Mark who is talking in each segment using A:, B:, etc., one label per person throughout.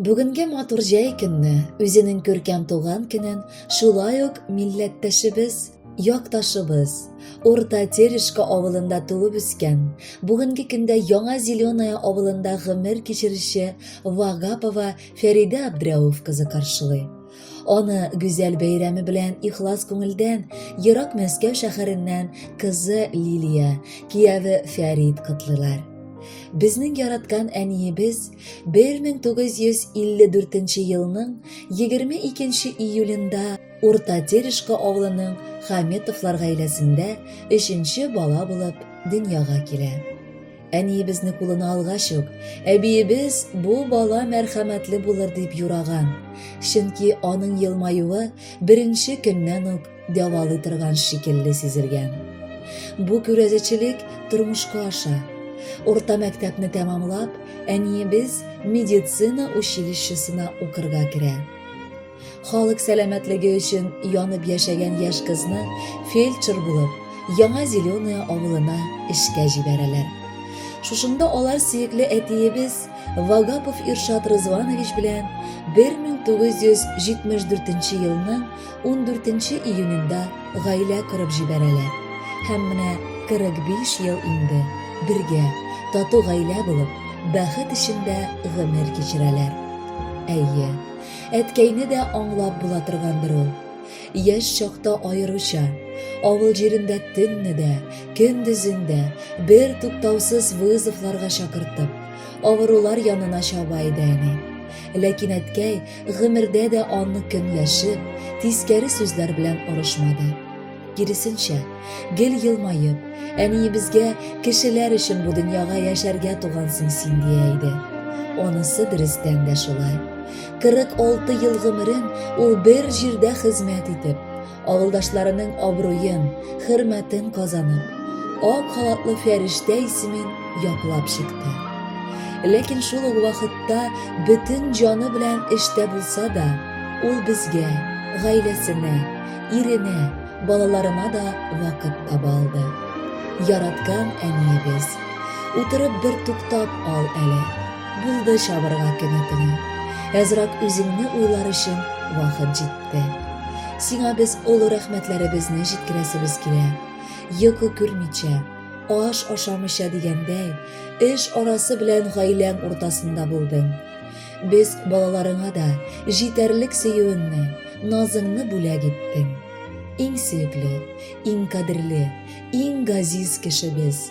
A: Бүгенге матур җәй көнне, үзенең күркәм туган көнен, шулай ук милләттәшебез, якташыбыз, Урта Терешка авылында тулып үскән, бүгенге көндә Яңа Зеленая авылында гомер кичерүче Вагапова Фәридә Абдрәүф кызы каршылый. Аны гүзәл бәйрәме белән ихлас күңелдән ерак Мәскәү шәһәреннән кызы Лилия, кияве Фәрид котлыйлар. Безнең яраткан әниебез 1954 елның 22 июлендә Урта Терешка авылының Хаметовлар гаиләсендә 3нче бала булып дөньяга килә. Әниебезне кулына алгач ук, әбиебез бу бала мәрхәмәтле булыр дип юраган, чөнки аның елмаюы беренче көннән ук дәвалый торган шикелле сизелгән. Бу күрәзәчелек тормышка аша. Урта мәктәпне тәмамлап, әниебез медицина училищесына укырга керә. Халык сәламәтлеге өчен янып яшәгән яшь кызны фельдшер булып, Яңа Зеленая авылына эшкә җибәрәләр. Шушында алар сөекле әтиебез Вагапов Иршат Рызванович белән 1974 елның 14 июнендә гаилә корып җибәрәләр. Һәм менә 45 ел инде бергә, тату гаилә булып, бәхет эчендә гомер кичерәләр. Әйе, әткәйне дә аңлап була торгандыр ул. Яшь чакта аеруча, авыл җирендә төнне дә, көндезен дә бер туктаусыз вызовларга чакыртып, авырулар янына чаба иде әни. Ләкин әткәй гомердә дә аны көнләшеп, тискәре сүзләр белән орышмады. Киресенчә, гел елмаеп, әниебезгә кешеләр өчен бу дөньяга яшәргә тугансың син дия иде. Онысы дөрестән дә шулай. 46 ел гомерен ул бер җирдә хезмәт итеп, авылдашларының абруен, хөрмәтен казанып, ак халатлы фәрештә исемен яклап чыкты. Ләкин шул ук вакытта бөтен җаны белән эштә булса да, ул безгә, гаиләсенә, иренә, балаларына да вакыт таба алды. Яраткан әниебез, утырып бер туктап ал әле. Булды чабырга көнетеңә. Әзрак үзеңне уйлар өчен вакыт җитте. Сиңа без олы рәхмәтләребезне җиткерәсебез килә. Йокы күрмичә, аш ашамыйча дигәндәй, эш арасы белән гаиләң уртасында булдың. Без балаларыңа да җитәрлек сөюеңне, назыңны бүләк иттең. Иң сөекле, иң кадерле, иң газиз кешебез.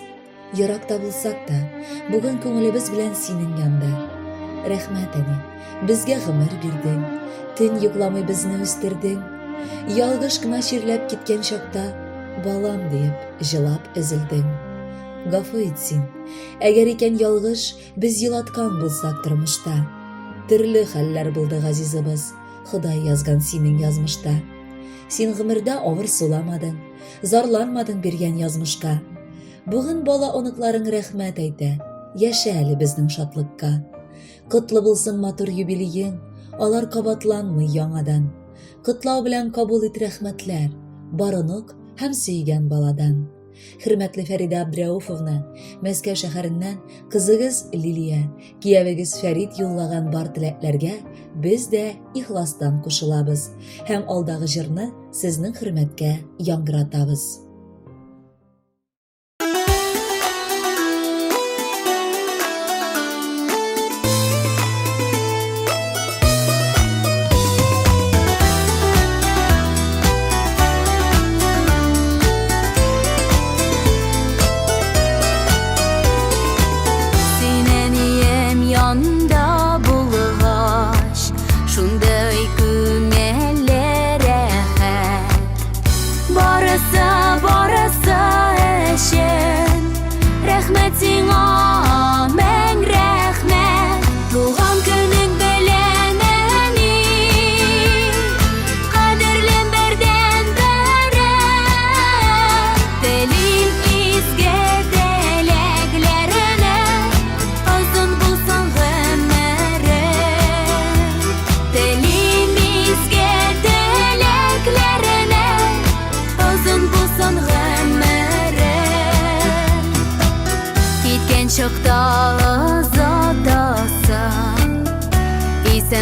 A: Еракта булсак та, бүген күңелебез белән синең янда. Рәхмәт әни, безгә гомер бирдең, төн йокламый безне үстердең. Ялгыш кына чирләп киткән чакта, балам диеп, җылап өзелдең. Гафу ит син, әгәр икән ялгыш без елаткан булсак тормышта. Төрле хәлләр булды газизыбыз, Ходай язган синең язмышта. Син гомердә авыр суламадың, зарланмадың биргән язмышка. Бүген бала оныкларың рәхмәт әйтә, яшә әле безнең шатлыкка. Котлы булсын матур юбилеең, алар кабатланмый яңадан. Котлау белән кабул ит рәхмәтләр, барынук һәм сөйгән баладан. Хөрмәтле Фәридә Абдрәүфовна, Мәскәү шәһәреннән кызыгыз Лилия, киявегез Фәрид юллаган бар теләкләргә без дә ихластан кушылабыз һәм алдагы җырны сезнең хөрмәткә яңгыратабыз.
B: Анда булгач, шундай күңелле рәхәт. Барысы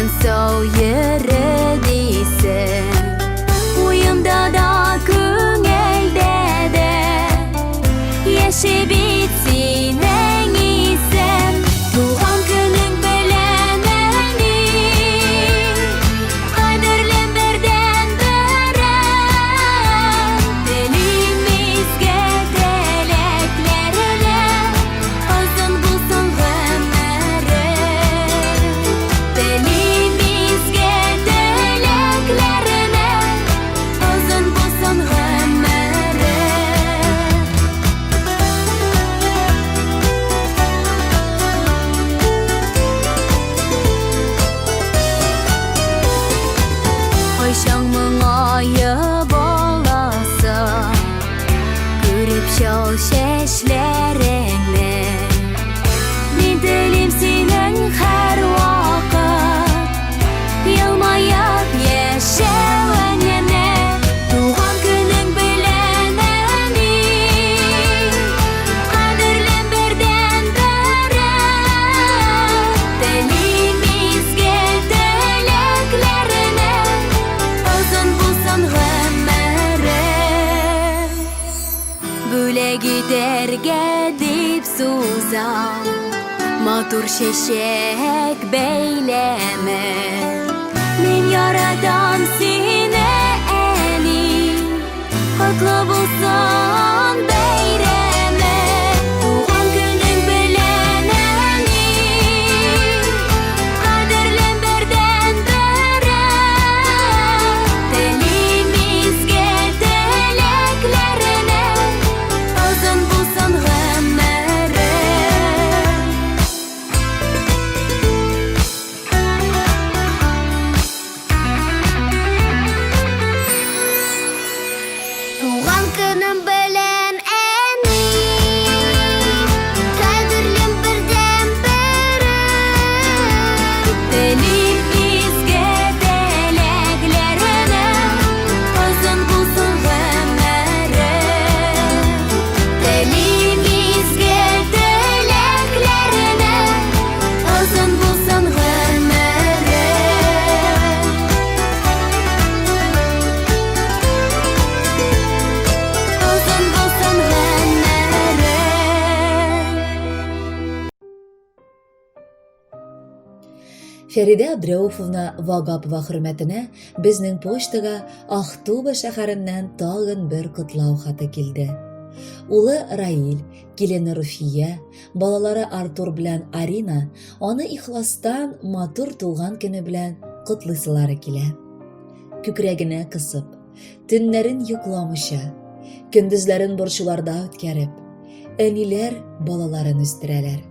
B: Ансау йөридисен Уйымда да күңелдә дә Яши бит синең исем Туган көнең белән әни Кадерлем бердән берәм Телимизгә теләкләренә Озын булсын гомере Телимизгә теләкләренә Озын булсын гомере Кайчан моңае баласы Күреп шау чәчләреңне Мин телим синең һәр вакыт Елмаеп яшәвеңне Туган көнең белән әни Кадерлем бердән берәм Телимизгә теләкләренә Озын булсын гомере Бүләк итәргә дип сузам Матур чәчәк бәйләме Мин яратам сине әни Котлы булсын бәйрәме Туган көнең белән әни Кадерлем бердән берәм Телимизгә теләкләренә Озын булсын гомере Туган көнем белән әни Кадерлем бердән берәм Телимизгә теләкләренә Озын булсын гомере Телимизгә теләкләренә Озын булсын гомере Озын булсын гомере
A: Фәридә Абдрәүфовна Вагапова хөрмәтенә безнең почтага Ахтуба шәһәреннән тагын бер котлау хаты килде. Улы Раил, килене Руфия, балалары Артур белән Арина аны ихластан матур тулган көне белән котлыйсылары килә. Күкрәгенә кысып, төннәрен йокламыйча, көндезләрен борчуларда үткәреп, әниләр балаларын үстерәләр.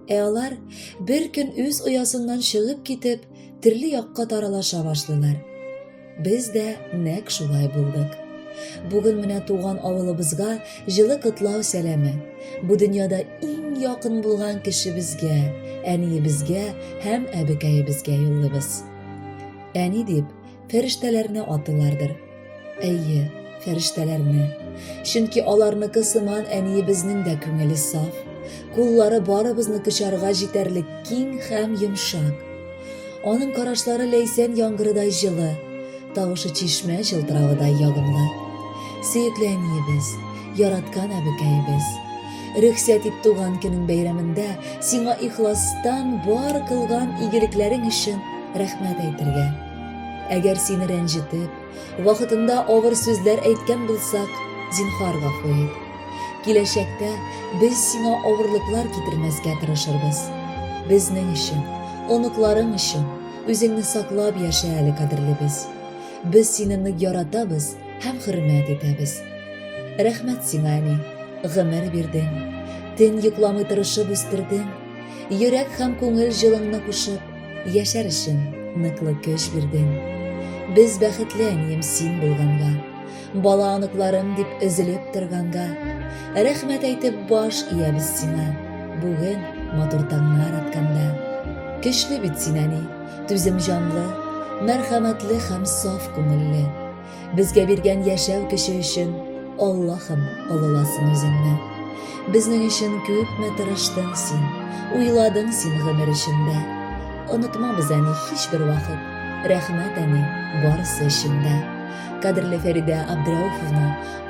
A: Алар бер көн үз оясыннан чыгып китеп, төрле якка таралаша башлыйлар. Без дә нәкъ шулай булдык. Бүген менә туган авылыбызга җылы котлау сәламе. Бу дөньяда иң якын булган кешебезгә, әниебезгә һәм әбекәебезгә юллыбыз. Әни дип фәрештәләрне атылардыр. Әйе, фәрештәләрне. Чөнки аларныкы сыман әниебезнең дә күңеле саф. Куллары барыбызны кычарга җитәрлек киң һәм йомшак. Аның карашлары ләйсән яңгырыдай җылы, тавышы чишмә җылтыравыдай ягымлы. Сөекле әниебез, яраткан әбекәебез, рөхсәт ит туган көнең бәйрәмендә сиңа ихластан бар кылган игелекләрең өчен рәхмәт әйтергә. Әгәр сине рәнҗетеп, вакытында авыр сүзләр әйткән булсак, зинһар гафу ит. Киләчәктә без сиңа авырлыклар китермәскә тырышырбыз. Безнең өчен, оныкларың өчен үзеңне саклап яшә әле, кадерлебез. Без сине нык яратабыз һәм хөрмәт итәбез. Рәхмәт сиңа, әни, гомер бирдең, төн йокламый тырышып үстердең, йөрәк һәм күңел җылыңны кушып, яшәр өчен ныклы көч бирдең. Без бәхетле, әнием, син булганга, бала аныкларым дип өзелеп торганга, рәхмәт әйтеп баш иябез сиңа, бүген матур таңнар атканда. Көчле бит син, әни, түзем җанлы, мәрхәмәтле һәм саф күңелле. Безгә биргән яшәү көче өчен Аллаһым олыласын үзеңне. Безнең өчен күпме тырыштың син, уйладың син гомер эчендә. unutma bizani hiç bir vakit. Rahmat ani barisi işinde. Qadrli Feride Abduraufovna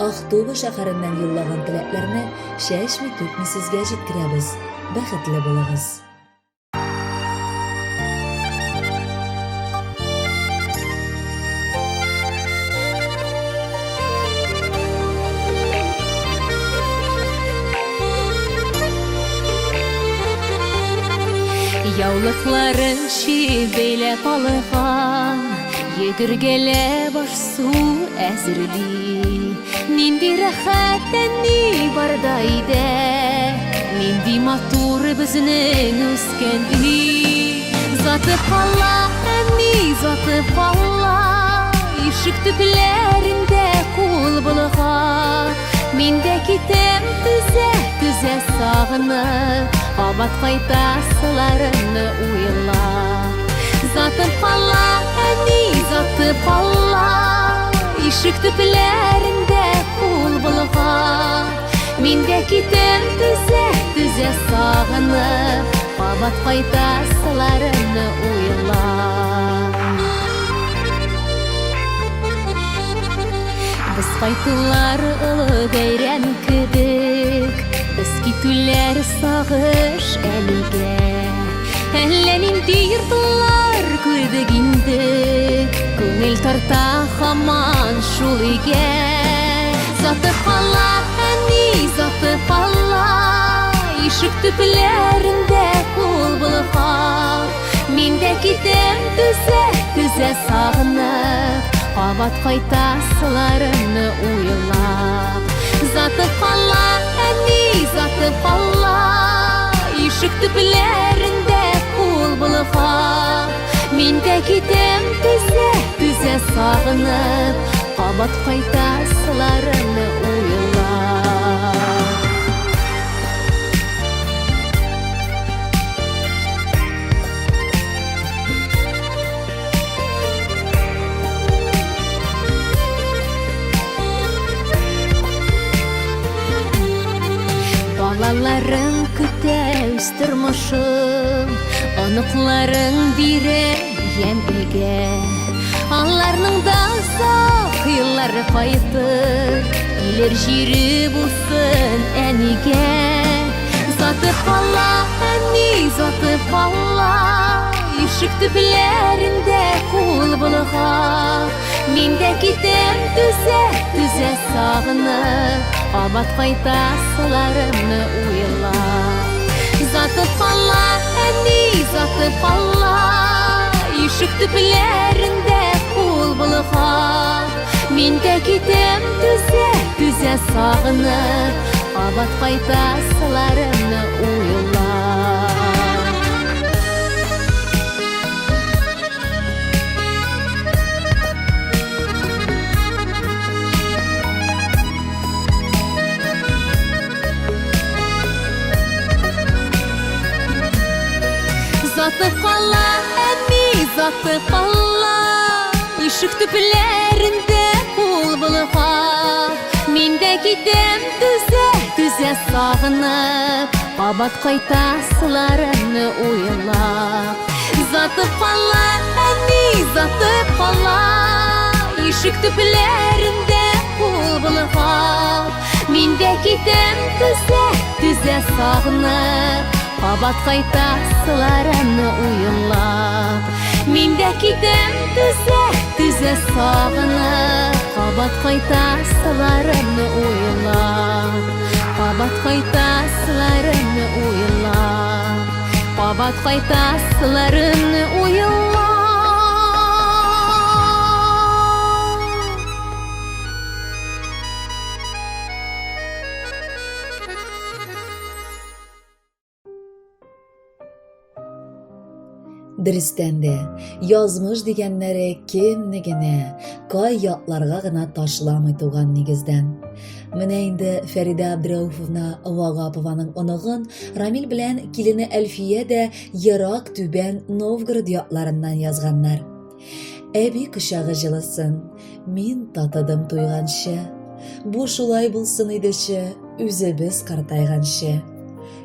A: Aqto'g'u shaharidan yo'llagan tilaklarni shashmi to'kmi sizga yetkazamiz. Baxtli bo'ling'iz.
C: Яулыкларын шибейләп алган, йөгергәлә баш су әзерли. Нинди рәхәт әни барда иде, нинди матур безнең үскән ил. Заты кала, әни заты кала, ишек төпләрендә кул булган. Мин дә китәм түзә сагынып, Абат кайтасыларымны уйла. Заты кала, әни заты кала, ишек төпләрендә кул булган. Мин дә китәм түзә сагынып, Абат кайтасыларымны уйла. Biz кайтулар олы бәйрәм кебек, biz китүләр сагыш әлегә. Әллә нинди йортлар күрдек инде, күңел тарта һаман шул өйгә. Заты кала, әни заты кала, ишек төпләрендә кул булган. Мин дә китәм түзә сагынып, Абат кайтасыларымны уйлап. Заты кала, әни заты кала, ишек төпләрендә кул булган. Мин дә китәм түзә сагынып, Абат кайтасыларымны уйлап. Балаларың көтә үз тормышын, оныкларың бирә ямбегә. Аларның да сак еллары кайтыр, килер җире булсын әнигә. Заты кала, әни заты кала, ишек төпләрендә кул булган. Мин дә китәм түзә сагынып, Абат кайтасыларымны уйла. Заты кала, әни заты кала, ишек төпләрендә кул булган. Мин дә китәм түзә сагынып, Абат кайтасыларымны уйла. Заты кала, әни заты кала, ишек төпләрендә кул булган. Мин дә китәм түзә сагынып, Абат кайтасыларымны уйлап. Заты кала, әни заты кала, ишек төпләрендә кул булган. Мин дә китәм түзә сагынып, Абат кайтасыларымны уйлап. Мин дә китәм түзә сагынып, Абат кайтасыларымны уйлап. Абат кайтасыларымны уйлап. Абат кайтасыларымны уйлап.
A: Дөрестән дә, язмыш дигәннәре кемне генә, кай ятларга гына ташламый туган нигездән. Менә инде Фәридә Абдурауфовна Вагапованың оныгын Рамил белән килене Әлфия дә ерак Түбән Новгород ятларыннан язганнар. Әби кочагы җылысын, мин татыдым туйганчы, бу шулай булсын идече, үзебез картайганчы.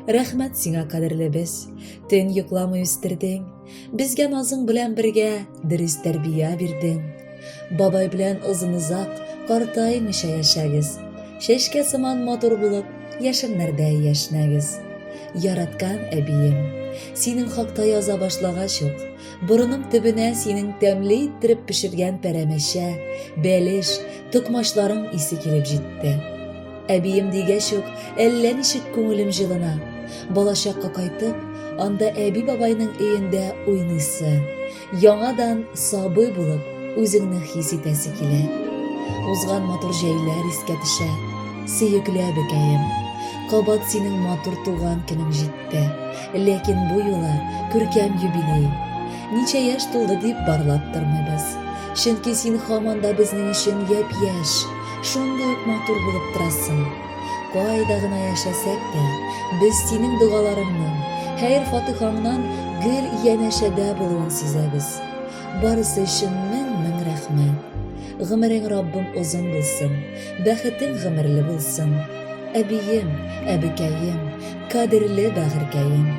A: Рәхмәт сиңа, кадерле без. Төн йокламый үстердең. Безгә назың белән бергә дөрес тәрбия бирдең. Бабай белән озын-озак картаймыйча яшәгез. Шәшкә сыман матур булып, яшеннәрдә яшнәгез. Яраткан әбием, синең хакта яза башлагач ук, борыным төбенә синең тәмле иттереп пешергән пәрәмәчә, бәлеш, токмачларың исе килеп җитте. Әбием дигәч ук, әллә ничек күңелем җылына. Балачакка кайтып, анда әби бабайның өендә уйныйсы, яңадан сабый булып, үзеңне хис итәсе килә. Узган матур җәйләр искә төшә, сөекле бекәем. Кабат синең матур туган көнең җитте, ләкин бу юлы күркәм юбилей. Ничә яшь тулды дип барлап тормыйбыз. Чөнки син һаман да безнең өчен япь-яшь, шундый ук матур булып торасың. Кайда гына яшәсәк тә, без синең дугаларыңның, хәер-фатихаңнан гел янәшәдә булуын сизәбез. Барысы өчен мең рәхмәт. Гомерең Раббым озын булсын, бәхетең гомерле булсын. Әбием, әбекәем, кадерле бәгыркәем,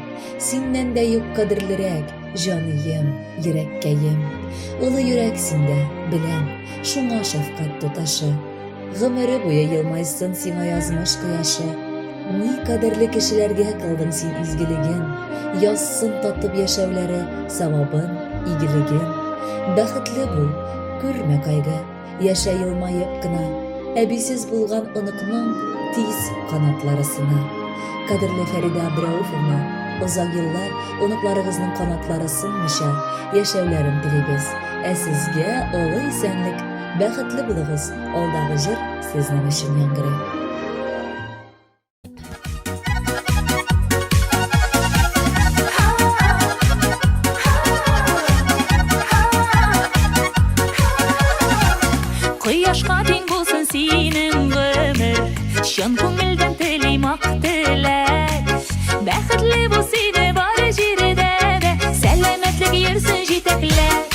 A: синнән дә юк кадерлерәк, җаныем, йөрәккәем. Улы йөрәк синдә, беләм, шуңа шәфкать туташы. Гомере буе елмайсын сиңа язмыш кояшы. Ни кадерле кешеләргә кылдың син изгелеген, язсын татып яшәүләре савабын, игелеген. Бәхетле бул, күрмә кайгы, яшә елмаеп кына. Әбисез булган оныкның тиз канатларысына. Кадерле Фәрида Абдрауфовна, озак еллар оныкларыгызның канатлары сынмыйча яшәүләрен телибез. Ә сезгә олы исәнлек, бәхетле булыгыз. Алдагы җыр сезнең өчен яңгырый.
C: Кояшка тең булсын синең гомер, чын күңелдән телим ак теләк. Бәхетле бул сине бар җирдә дә, сәламәтлек йөрсен җитәкләп.